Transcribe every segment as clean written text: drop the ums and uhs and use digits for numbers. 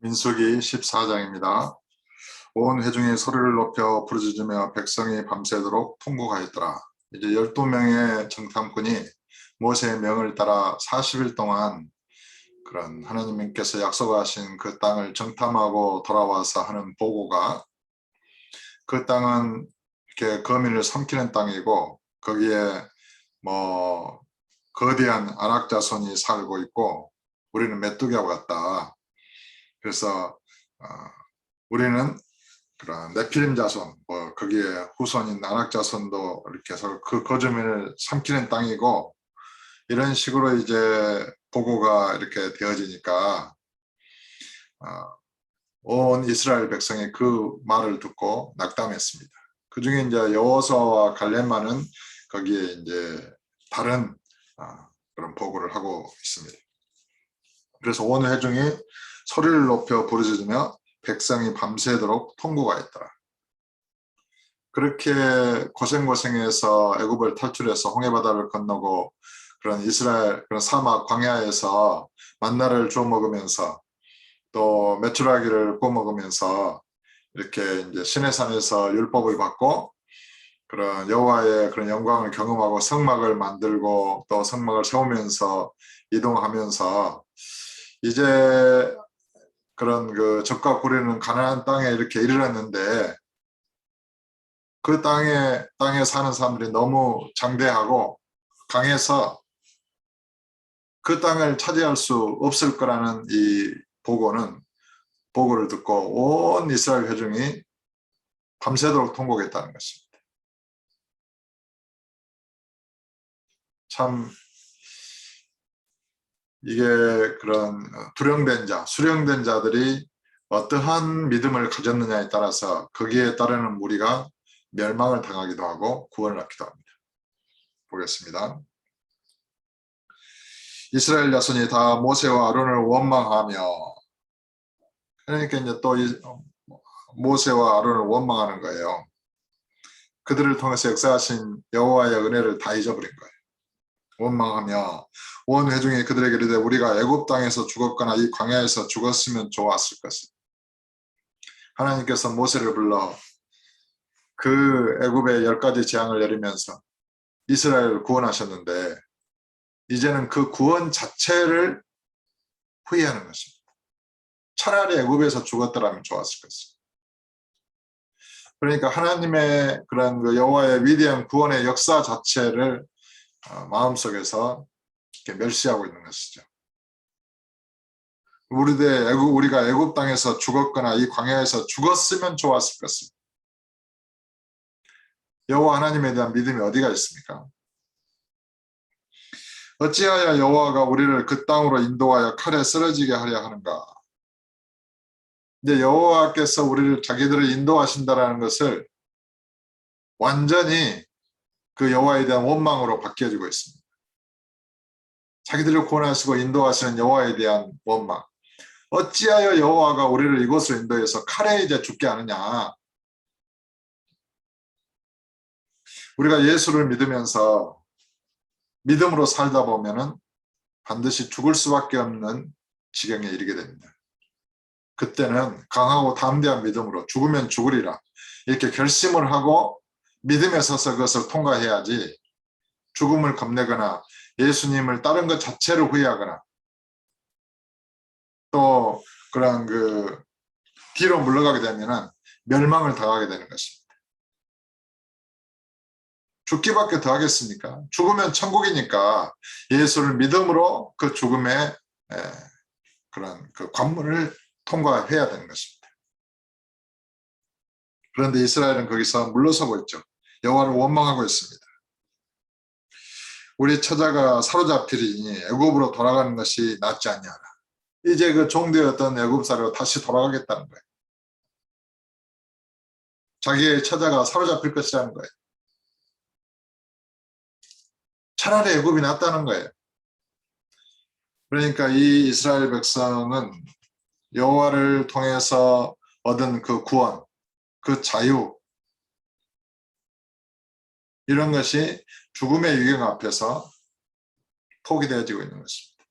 민수기 14장입니다. 온 회중이 소리를 높여 부르짖으며 백성이 밤새도록 통곡하였더라. 이제 12명의 정탐꾼이 모세의 명을 따라 40일 동안 그런 하나님께서 약속하신 그 땅을 정탐하고 돌아와서 하는 보고가, 그 땅은 이렇게 거민을 삼키는 땅이고 거기에 거대한 아낙 자손이 살고 있고 우리는 메뚜기하고 같다. 그래서 우리는 그런 네피림 자손, 거기에 후손인 아낙 자손도 이렇게 해서 그 거주민을 삼키는 땅이고, 이런 식으로 이제 보고가 이렇게 되어지니까 온 이스라엘 백성이 그 말을 듣고 낙담했습니다. 그 중에 이제 여호수아와 갈렙만은 거기에 이제 다른 그런 보고를 하고 있습니다. 그래서 온 회중이 소리를 높여 부르짖으며 백성이 밤새도록 통곡하였더라. 그렇게 고생해서 애굽을 탈출해서 홍해바다를 건너고 그런 이스라엘 그런 사막 광야에서 만나를 주워 먹으면서 또 메추라기를 구워 먹으면서 이렇게 이제 시내산에서 율법을 받고 그런 여호와의 그런 영광을 경험하고 성막을 만들고 또 성막을 세우면서 이동하면서 이제 그런 그 적과 구리는 가나안 땅에 이렇게 이르렀는데, 그 땅에 사는 사람들이 너무 장대하고 강해서 그 땅을 차지할 수 없을 거라는 이 보고를 듣고 온 이스라엘 회중이 밤새도록 통곡했다는 것입니다. 참 이게 그런 수령된 자들이 어떠한 믿음을 가졌느냐에 따라서 거기에 따르는 무리가 멸망을 당하기도 하고 구원을 얻기도 합니다. 보겠습니다. 이스라엘 자손이 다 모세와 아론을 원망하며, 그러니까 이제 또 모세와 아론을 원망하는 거예요. 그들을 통해서 역사하신 여호와의 은혜를 다 잊어버린 거예요. 원망하며 온 회중이 그들에게 이르되 우리가 애굽 땅에서 죽었거나 이 광야에서 죽었으면 좋았을 것을. 하나님께서 모세를 불러 그 애굽의 10가지 재앙을 내리면서 이스라엘을 구원하셨는데, 이제는 그 구원 자체를 후회하는 것입니다. 차라리 애굽에서 죽었더라면 좋았을 것을. 그러니까 하나님의 그런 그 여호와의 위대한 구원의 역사 자체를 마음속에서 이렇게 멸시하고 있는 것이죠. 우리가 애굽 땅에서 죽었거나 이 광야에서 죽었으면 좋았을 것을. 여호와 하나님에 대한 믿음이 어디가 있습니까? 어찌하여 여호와가 우리를 그 땅으로 인도하여 칼에 쓰러지게 하려 하는가? 근데 여호와께서 우리를 자기들을 인도하신다라는 것을 완전히 그 여호와에 대한 원망으로 바뀌어지고 있습니다. 자기들을 구원하시고 인도하시는 여호와에 대한 원망. 어찌하여 여호와가 우리를 이곳으로 인도해서 칼에 이제 죽게 하느냐? 우리가 예수를 믿으면서 믿음으로 살다 보면은 반드시 죽을 수밖에 없는 지경에 이르게 됩니다. 그때는 강하고 담대한 믿음으로 죽으면 죽으리라 이렇게 결심을 하고 믿음에 서서 그것을 통과해야지, 죽음을 겁내거나 예수님을 다른 것 자체를 후회하거나 또 그런 그 뒤로 물러가게 되면은 멸망을 당하게 되는 것입니다. 죽기밖에 더 하겠습니까? 죽으면 천국이니까 예수를 믿음으로 그 죽음의 그런 그 관문을 통과해야 되는 것입니다. 그런데 이스라엘은 거기서 물러서고 있죠. 여호와를 원망하고 있습니다. 우리 처자가 사로잡히리니 애굽으로 돌아가는 것이 낫지 아니하라. 이제 그 종되었던 애굽사로 다시 돌아가겠다는 거예요. 자기의 처자가 사로잡힐 것이라는 거예요. 차라리 애굽이 낫다는 거예요. 그러니까 이 이스라엘 백성은 여호와를 통해서 얻은 그 구원, 그 자유, 이런 것이 죽음의 위경 앞에서 포기되어지고 있는 것입니다.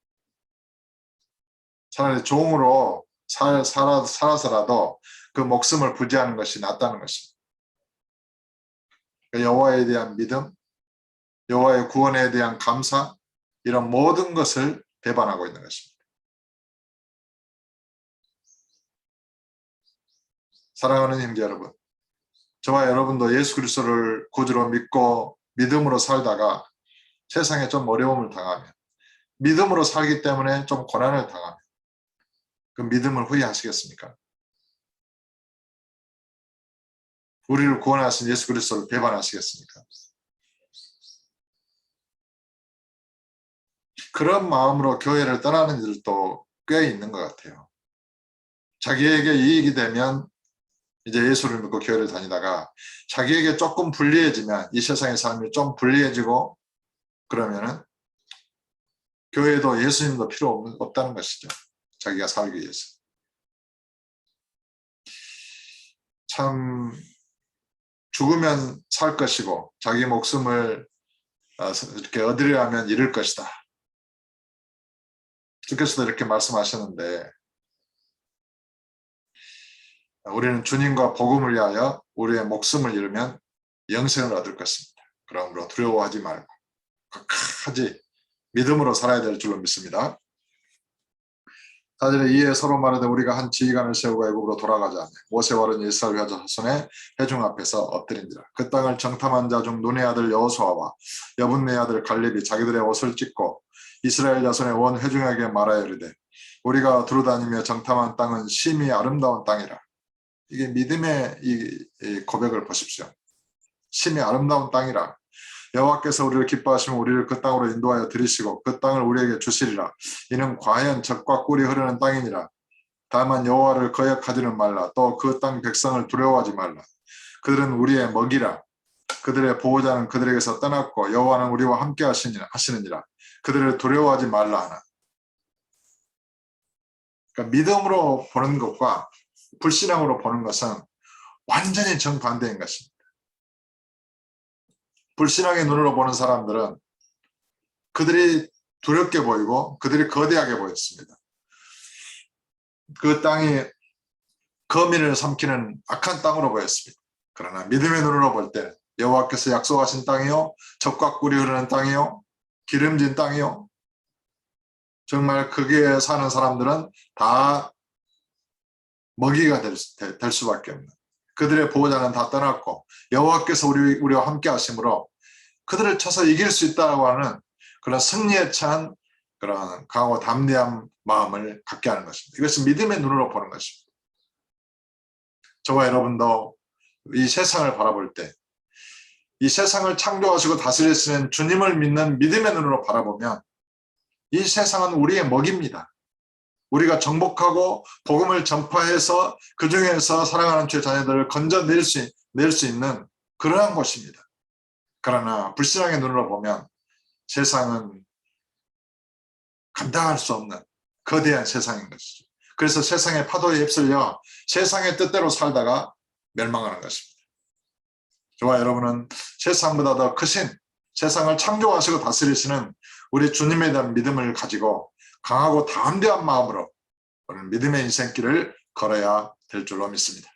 차라리 종으로 살아서라도 그 목숨을 부지하는 것이 낫다는 것입니다. 여호와에 대한 믿음, 여호와의 구원에 대한 감사, 이런 모든 것을 배반하고 있는 것입니다. 사랑하는 형제 여러분, 저와 여러분도 예수 그리스도를 구주로 믿고 믿음으로 살다가 세상에 좀 어려움을 당하면, 믿음으로 살기 때문에 좀 고난을 당하면 그 믿음을 후회하시겠습니까? 우리를 구원하신 예수 그리스도를 배반하시겠습니까? 그런 마음으로 교회를 떠나는 이들도 꽤 있는 것 같아요. 자기에게 이익이 되면 이제 예수를 믿고 교회를 다니다가 자기에게 조금 불리해지면, 이 세상의 삶이 좀 불리해지고 그러면은 교회도 예수님도 필요 없다는 것이죠. 자기가 살기 위해서. 참 죽으면 살 것이고 자기 목숨을 이렇게 얻으려 하면 잃을 것이다. 주께서도 이렇게 말씀하셨는데, 우리는 주님과 복음을 위하여 우리의 목숨을 잃으면 영생을 얻을 것입니다. 그러므로 두려워하지 말고 끝까지 믿음으로 살아야 될 줄로 믿습니다. 4절에 이에 서로 말하되 우리가 한 지휘관을 세우고 애굽으로 돌아가자. 모세와 아론 이스라엘 자손의 회중 앞에서 엎드린지라. 그 땅을 정탐한 자 중 눈의 아들 여호수아와 여분네 아들 갈렙이 자기들의 옷을 찢고 이스라엘 자손의 온 회중에게 말하여 이르되 우리가 두루다니며 정탐한 땅은 심히 아름다운 땅이라. 이게 믿음의 이 고백을 보십시오. 심히 아름다운 땅이라. 여호와께서 우리를 기뻐하시면 우리를 그 땅으로 인도하여 들이시고 그 땅을 우리에게 주시리라. 이는 과연 젖과 꿀이 흐르는 땅이니라. 다만 여호와를 거역하지는 말라. 또 그 땅 백성을 두려워하지 말라. 그들은 우리의 먹이라. 그들의 보호자는 그들에게서 떠났고 여호와는 우리와 함께 하시느니라. 그들을 두려워하지 말라 하나. 그러니까 믿음으로 보는 것과 불신앙으로 보는 것은 완전히 정반대인 것입니다. 불신앙의 눈으로 보는 사람들은 그들이 두렵게 보이고 그들이 거대하게 보였습니다. 그 땅이 거민을 삼키는 악한 땅으로 보였습니다. 그러나 믿음의 눈으로 볼 때 여호와께서 약속하신 땅이요, 젖과 꿀이 흐르는 땅이요, 기름진 땅이요, 정말 거기에 사는 사람들은 다 먹이가 될 수밖에 없는, 그들의 보호자는 다 떠났고 여호와께서 우리와 함께 하심으로 그들을 쳐서 이길 수 있다고 하는 그런 승리에 찬 그런 강하고 담대한 마음을 갖게 하는 것입니다. 이것은 믿음의 눈으로 보는 것입니다. 저와 여러분도 이 세상을 바라볼 때, 이 세상을 창조하시고 다스리시는 주님을 믿는 믿음의 눈으로 바라보면 이 세상은 우리의 먹입니다. 우리가 정복하고 복음을 전파해서 그 중에서 사랑하는 주의 자녀들을 건져낼 수 있는 그러한 곳입니다. 그러나 불신앙의 눈으로 보면 세상은 감당할 수 없는 거대한 세상인 것이죠. 그래서 세상의 파도에 휩쓸려 세상의 뜻대로 살다가 멸망하는 것입니다. 저와 여러분은 세상보다 더 크신, 세상을 창조하시고 다스리시는 우리 주님에 대한 믿음을 가지고 강하고 담대한 마음으로 오늘 믿음의 인생길을 걸어야 될 줄로 믿습니다.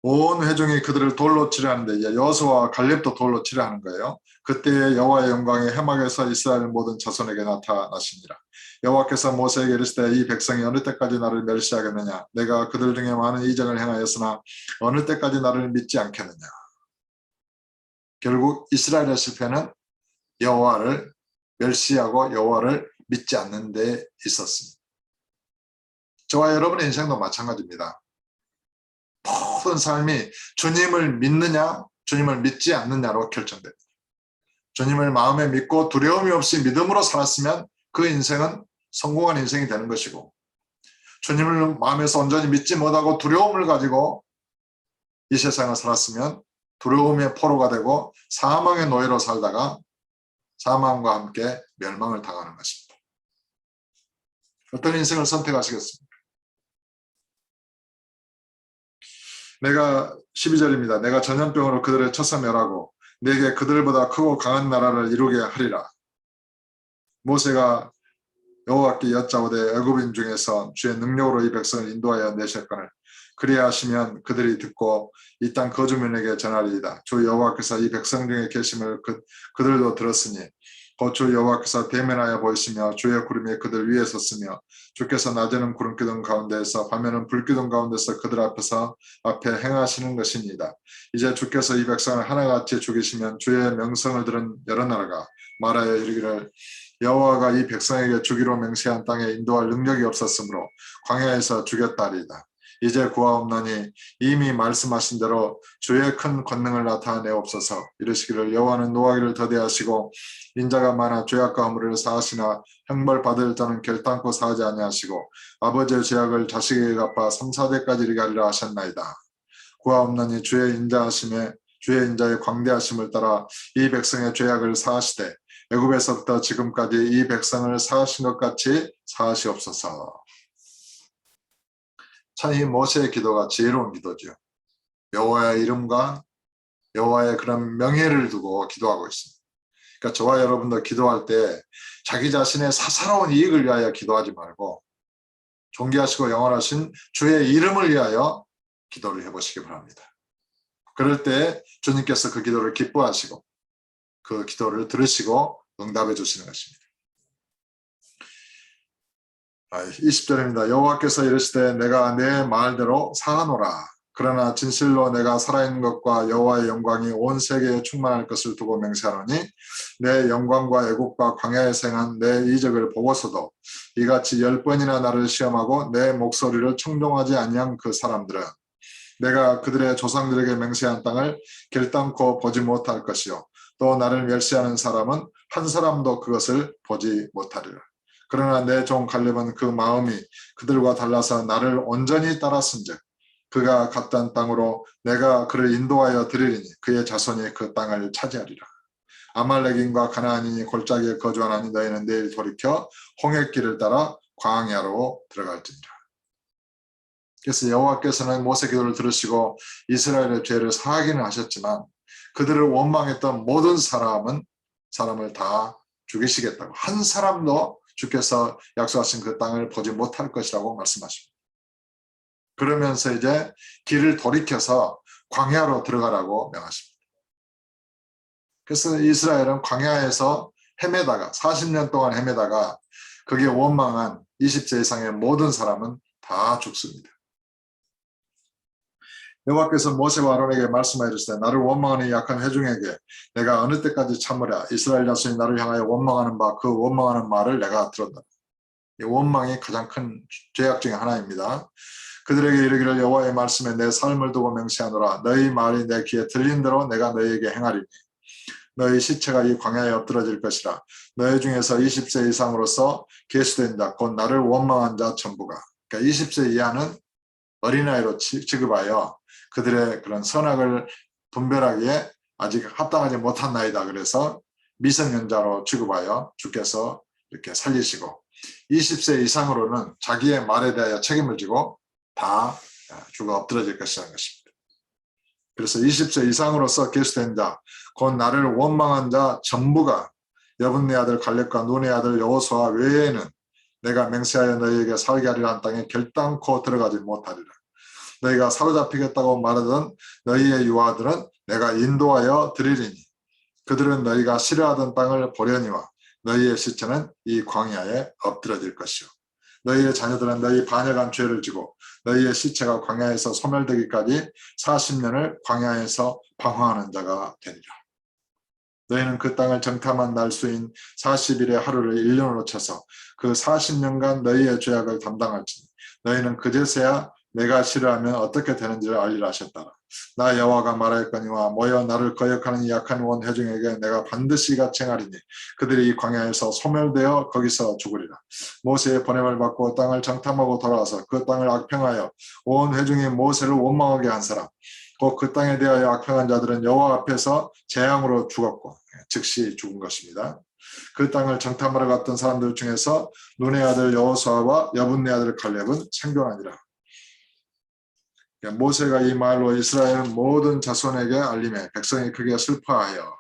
온 회중이 그들을 돌로 치려하는데 여호수아와 갈렙도 돌로 치려하는 거예요. 그때 여호와의 영광이 해막에서 이스라엘 모든 자손에게 나타나시니라. 여호와께서 모세에게 이르시되 이 백성이 어느 때까지 나를 멸시하겠느냐. 내가 그들 중에 많은 이적을 행하였으나 어느 때까지 나를 믿지 않겠느냐. 결국 이스라엘의 실패는 여호와를 멸시하고 여호와를 믿지 않는 데 있었습니다. 저와 여러분의 인생도 마찬가지입니다. 모든 삶이 주님을 믿느냐 주님을 믿지 않느냐로 결정됩니다. 주님을 마음에 믿고 두려움이 없이 믿음으로 살았으면 그 인생은 성공한 인생이 되는 것이고, 주님을 마음에서 온전히 믿지 못하고 두려움을 가지고 이 세상을 살았으면 두려움의 포로가 되고 사망의 노예로 살다가 사망과 함께 멸망을 당하는 것입니다. 어떤 인생을 선택하시겠습니까? 내가 12절입니다. 내가 전염병으로 그들을 쳐서 멸하고 내게 그들보다 크고 강한 나라를 이루게 하리라. 모세가 여호와께 여짜오되 애굽인 중에서 주의 능력으로 이 백성을 인도하여 내셨거늘 그리하시면 그들이 듣고 이 땅 거주민에게 전하리이다. 주 여호와께서 이 백성 중에 계심을 그들도 들었으니 곧 주 여호와께서 대면하여 보이시며 주의 구름이 그들 위에 섰으며 주께서 낮에는 구름 기둥 가운데에서 밤에는 불 기둥 가운데서 그들 앞에 행하시는 것입니다. 이제 주께서 이 백성을 하나같이 죽이시면 주의 명성을 들은 여러 나라가 말하여 이르기를 여호와가 이 백성에게 주기로 맹세한 땅에 인도할 능력이 없었으므로 광야에서 죽였다리이다. 이제 구하옵나니 이미 말씀하신 대로 주의 큰 권능을 나타내옵소서. 이르시기를 여호와는 노하기를 더디하시고 인자가 많아 죄악과 허물을 사하시나 형벌받을 자는 결단코 사하지 아니하시고 아버지의 죄악을 자식에게 갚아 3, 4대까지 이르게 하리라 하셨나이다. 구하옵나니 주의 인자하심에 주의 인자의 광대하심을 따라 이 백성의 죄악을 사하시되 애굽에서부터 지금까지 이 백성을 사하신 것 같이 사하시옵소서. 참 이 모세의 기도가 지혜로운 기도죠. 여호와의 이름과 여호와의 그런 명예를 두고 기도하고 있습니다. 그러니까 저와 여러분도 기도할 때 자기 자신의 사사로운 이익을 위하여 기도하지 말고 존귀하시고 영원하신 주의 이름을 위하여 기도를 해보시기 바랍니다. 그럴 때 주님께서 그 기도를 기뻐하시고 그 기도를 들으시고 응답해 주시는 것입니다. 20절입니다. 여호와께서 이르시되 내가 내 말대로 사하노라. 그러나 진실로 내가 살아있는 것과 여호와의 영광이 온 세계에 충만할 것을 두고 맹세하노니 내 영광과 애국과 광야에서 행한 내 이적을 보고서도 이같이 10번이나 나를 시험하고 내 목소리를 청종하지 아니한 그 사람들은 내가 그들의 조상들에게 맹세한 땅을 결단코 보지 못할 것이요 또 나를 멸시하는 사람은 한 사람도 그것을 보지 못하리라. 그러나 내 종 갈렙은 그 마음이 그들과 달라서 나를 온전히 따랐은즉 그가 갔던 땅으로 내가 그를 인도하여 드리리니 그의 자손이 그 땅을 차지하리라. 아말렉인과 가나안인이 골짜기에 거주하나니 너희는 내일 돌이켜 홍해길을 따라 광야로 들어갈지니라. 그래서 여호와께서는 모세 기도를 들으시고 이스라엘의 죄를 사하기는 하셨지만 그들을 원망했던 모든 사람을 다 죽이시겠다고 한 사람도 주께서 약속하신 그 땅을 보지 못할 것이라고 말씀하십니다. 그러면서 이제 길을 돌이켜서 광야로 들어가라고 명하십니다. 그래서 이스라엘은 광야에서 헤매다가 40년 동안 헤매다가 그게 원망한 20세 이상의 모든 사람은 다 죽습니다. 여호와께서 모세와 아론에게 말씀하시되 나를 원망하는 약한 회중에게 내가 어느 때까지 참으랴. 이스라엘 자손이 나를 향하여 원망하는 바 그 원망하는 말을 내가 들었다. 이 원망이 가장 큰 죄악 중에 하나입니다. 그들에게 이르기를 여호와의 말씀에 내 삶을 두고 맹세하노라. 너희 말이 내 귀에 들린 대로 내가 너희에게 행하리니 너희 시체가 이 광야에 엎드러질 것이라. 너희 중에서 20세 이상으로서 계수된 자 곧 나를 원망한 자 전부가 그러니까 20세 이하는 어린아이로 취급하여 그들의 그런 선악을 분별하기에 아직 합당하지 못한 나이다. 그래서 미성년자로 취급하여 주께서 이렇게 살리시고 20세 이상으로는 자기의 말에 대하여 책임을 지고 다 죽어 엎드러질 것이라는 것입니다. 그래서 20세 이상으로서 계수된 자, 곧 나를 원망한 자 전부가 여분네 아들 갈렙과 눈의 아들 여호수아 외에는 내가 맹세하여 너희에게 살게 하리라는 땅에 결단코 들어가지 못하리라. 너희가 사로잡히겠다고 말하던 너희의 유아들은 내가 인도하여 드리리니 그들은 너희가 싫어하던 땅을 보려니와 너희의 시체는 이 광야에 엎드러질 것이요 너희의 자녀들은 너희 반역한 죄를 지고 너희의 시체가 광야에서 소멸되기까지 40년을 광야에서 방황하는 자가 되리라. 너희는 그 땅을 정탐한 날수인 40일의 하루를 1년으로 쳐서 그 40년간 너희의 죄악을 담당할지니 너희는 그제서야 내가 싫어하면 어떻게 되는지를 알리라 하셨다라. 나 여호와가 말하였거니와 모여 나를 거역하는 이 약한 원 회중에게 내가 반드시 같이 행하리니 그들이 이 광야에서 소멸되어 거기서 죽으리라. 모세의 보냄을 받고 땅을 정탐하고 돌아와서 그 땅을 악평하여 온 회중이 모세를 원망하게 한 사람 곧 그 땅에 대하여 악평한 자들은 여호와 앞에서 재앙으로 죽었고 즉시 죽은 것입니다. 그 땅을 정탐하러 갔던 사람들 중에서 눈의 아들 여호수아와 여분네 아들 갈렙은 생존하니라. 모세가 이 말로 이스라엘 모든 자손에게 알림해 백성이 크게 슬퍼하여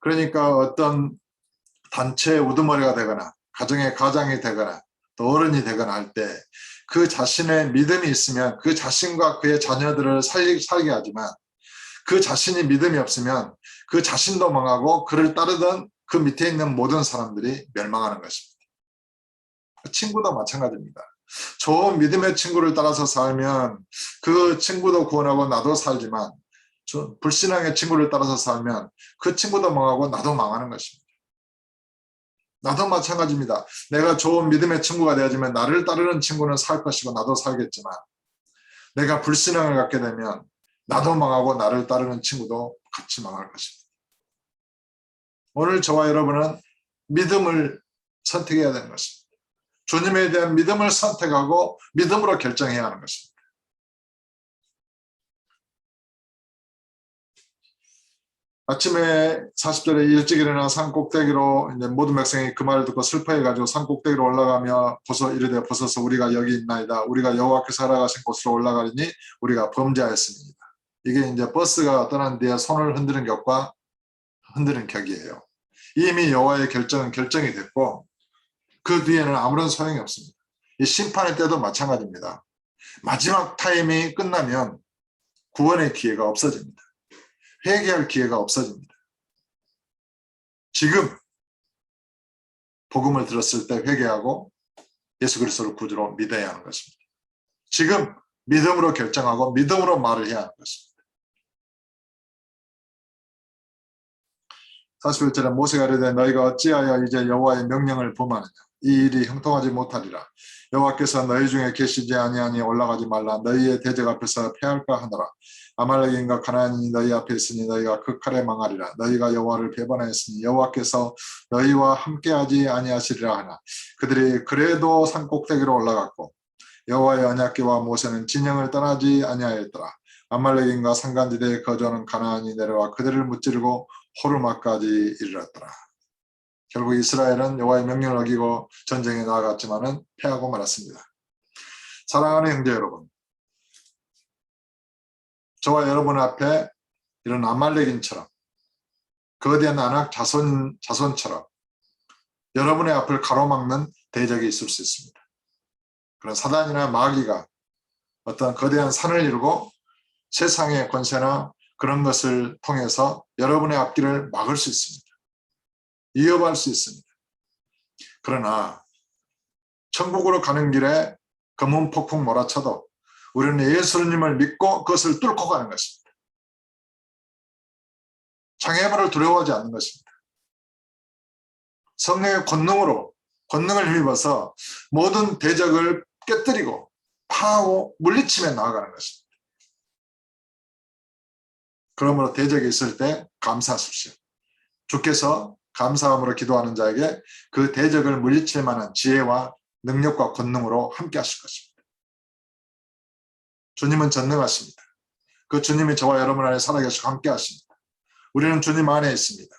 그러니까 어떤 단체의 우두머리가 되거나 가정의 가장이 되거나 또 어른이 되거나 할 때 그 자신의 믿음이 있으면 그 자신과 그의 자녀들을 살게 하지만 그 자신이 믿음이 없으면 그 자신도 망하고 그를 따르던 그 밑에 있는 모든 사람들이 멸망하는 것입니다. 친구도 마찬가지입니다. 좋은 믿음의 친구를 따라서 살면 그 친구도 구원하고 나도 살지만 불신앙의 친구를 따라서 살면 그 친구도 망하고 나도 망하는 것입니다. 나도 마찬가지입니다. 내가 좋은 믿음의 친구가 되어지면 나를 따르는 친구는 살 것이고 나도 살겠지만 내가 불신앙을 갖게 되면 나도 망하고 나를 따르는 친구도 같이 망할 것입니다. 오늘 저와 여러분은 믿음을 선택해야 되는 것입니다. 주님에 대한 믿음을 선택하고 믿음으로 결정해야 하는 것입니다. 아침에 40절에 일찍 일어나 산 꼭대기로 이제 모든 백성이 그 말을 듣고 슬퍼해가지고 산 꼭대기로 올라가며 이르되 보소서 우리가 여기 있나이다. 우리가 여호와께서 알아가신 곳으로 올라가리니 우리가 범죄하였습니다. 이게 이제 버스가 떠난 뒤에 손을 흔드는 격과 흔드는 격이에요. 이미 여호와의 결정은 결정이 됐고 그 뒤에는 아무런 소용이 없습니다. 이 심판의 때도 마찬가지입니다. 마지막 타임이 끝나면 구원의 기회가 없어집니다. 회개할 기회가 없어집니다. 지금 복음을 들었을 때 회개하고 예수 그리스도를 구주로 믿어야 하는 것입니다. 지금 믿음으로 결정하고 믿음으로 말을 해야 하는 것입니다. 41절에 모세가 이르되 너희가 어찌하여 이제 여호와의 명령을 범하느냐 이 일이 형통하지 못하리라. 여호와께서 너희 중에 계시지 아니하니 올라가지 말라. 너희의 대적 앞에서 패할까 하노라. 아말렉인과 가나안인이 너희 앞에 있으니 너희가 그 칼에 망하리라. 너희가 여호와를 배반하였으니 여호와께서 너희와 함께하지 아니하시리라 하나. 그들이 그래도 산 꼭대기로 올라갔고 여호와의 언약궤와 모세는 진영을 떠나지 아니하였더라. 아말렉인과 산간지대에 거주하는 가나안이 내려와 그들을 무찌르고 호르마까지 이르렀더라. 결국 이스라엘은 여호와의 명령을 어기고 전쟁에 나아갔지만은 패하고 말았습니다. 사랑하는 형제 여러분, 저와 여러분 앞에 이런 아말렉인처럼 거대한 아낙 자손처럼 여러분의 앞을 가로막는 대적이 있을 수 있습니다. 그런 사단이나 마귀가 어떤 거대한 산을 이루고 세상의 권세나 그런 것을 통해서 여러분의 앞길을 막을 수 있습니다. 위협할 수 있습니다. 그러나 천국으로 가는 길에 검은 폭풍 몰아쳐도 우리는 예수님을 믿고 그것을 뚫고 가는 것입니다. 장애물을 두려워하지 않는 것입니다. 성령의 권능을 힘입어서 모든 대적을 깨뜨리고 파하고 물리치며 나아가는 것입니다. 그러므로 대적이 있을 때 감사하십시오. 주께서 감사함으로 기도하는 자에게 그 대적을 물리칠 만한 지혜와 능력과 권능으로 함께 하실 것입니다. 주님은 전능하십니다. 그 주님이 저와 여러분 안에 살아계시고 함께 하십니다. 우리는 주님 안에 있습니다.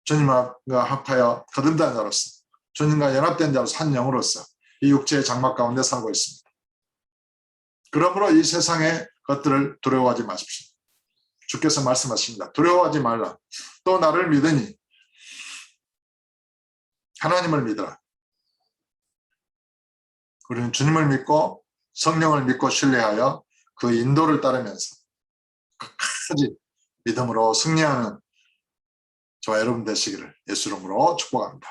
주님과 합하여 거듭난 자로서 주님과 연합된 자로서 한 영으로서 이 육체의 장막 가운데 살고 있습니다. 그러므로 이 세상의 것들을 두려워하지 마십시오. 주께서 말씀하십니다. 두려워하지 말라. 또 나를 믿으니 하나님을 믿으라. 우리는 주님을 믿고 성령을 믿고 신뢰하여 그 인도를 따르면서 끝까지 믿음으로 승리하는 저와 여러분 되시기를 예수 이름으로 축복합니다.